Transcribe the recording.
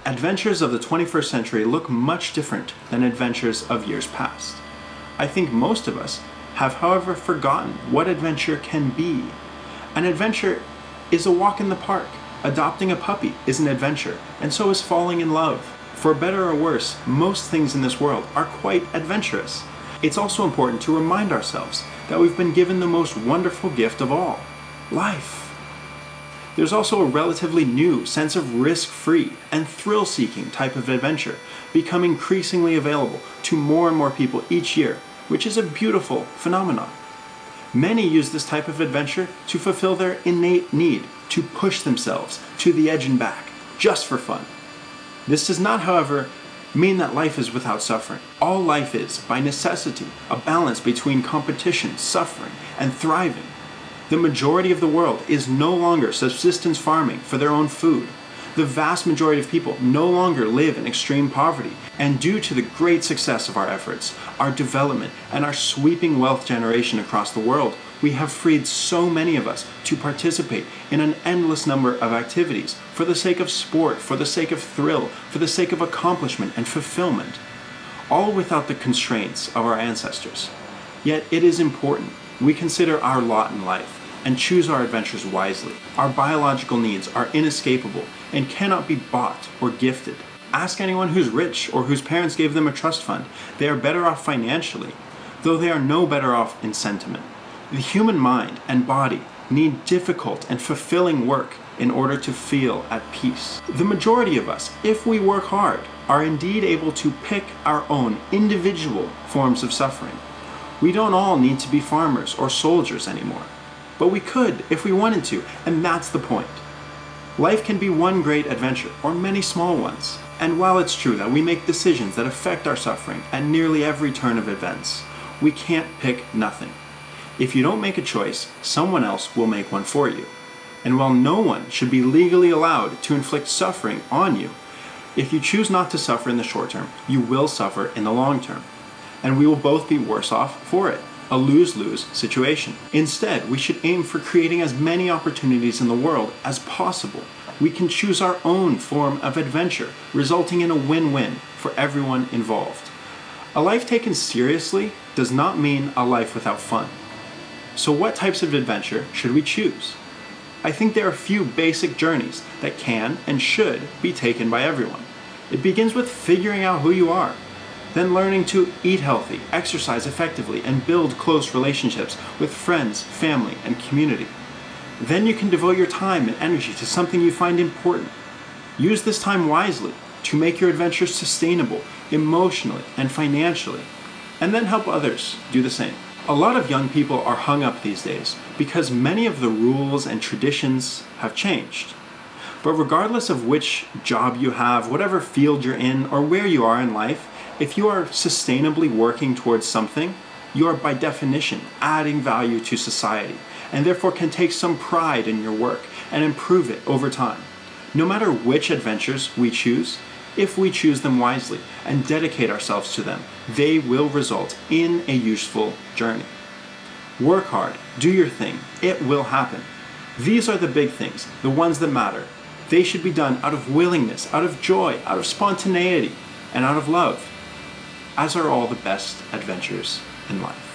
Adventures of the 21st century look much different than adventures of years past. I think most of us have, however, forgotten what adventure can be. An adventure is a walk in the park. Adopting a puppy is an adventure, and so is falling in love. For better or worse, most things in this world are quite adventurous. It's also important to remind ourselves that we've been given the most wonderful gift of all, life. There's also a relatively new sense of risk-free and thrill-seeking type of adventure becoming increasingly available to more and more people each year, which is a beautiful phenomenon. Many use this type of adventure to fulfill their innate need to push themselves to the edge and back, just for fun. This does not, however, mean that life is without suffering. All life is, by necessity, a balance between competition, suffering, and thriving. The majority of the world is no longer subsistence farming for their own food. The vast majority of people no longer live in extreme poverty, and due to the great success of our efforts, our development, and our sweeping wealth generation across the world, we have freed so many of us to participate in an endless number of activities for the sake of sport, for the sake of thrill, for the sake of accomplishment and fulfillment, all without the constraints of our ancestors. Yet it is important we consider our lot in life and choose our adventures wisely. Our biological needs are inescapable and cannot be bought or gifted. Ask anyone who's rich or whose parents gave them a trust fund. They are better off financially, though they are no better off in sentiment. The human mind and body need difficult and fulfilling work in order to feel at peace. The majority of us, if we work hard, are indeed able to pick our own individual forms of suffering. We don't all need to be farmers or soldiers anymore. But we could if we wanted to, and that's the point. Life can be one great adventure, or many small ones. And while it's true that we make decisions that affect our suffering at nearly every turn of events, we can't pick nothing. If you don't make a choice, someone else will make one for you. And while no one should be legally allowed to inflict suffering on you, if you choose not to suffer in the short term, you will suffer in the long term. And we will both be worse off for it. A lose-lose situation. Instead, we should aim for creating as many opportunities in the world as possible. We can choose our own form of adventure, resulting in a win-win for everyone involved. A life taken seriously does not mean a life without fun. So what types of adventure should we choose? I think there are a few basic journeys that can and should be taken by everyone. It begins with figuring out who you are, then learning to eat healthy, exercise effectively, and build close relationships with friends, family, and community. Then you can devote your time and energy to something you find important. Use this time wisely to make your adventures sustainable, emotionally and financially, and then help others do the same. A lot of young people are hung up these days because many of the rules and traditions have changed. But regardless of which job you have, whatever field you're in, or where you are in life, if you are sustainably working towards something, you are by definition adding value to society, and therefore can take some pride in your work and improve it over time. No matter which adventures we choose, if we choose them wisely and dedicate ourselves to them, they will result in a useful journey. Work hard, do your thing, it will happen. These are the big things, the ones that matter. They should be done out of willingness, out of joy, out of spontaneity, and out of love, as are all the best adventures in life.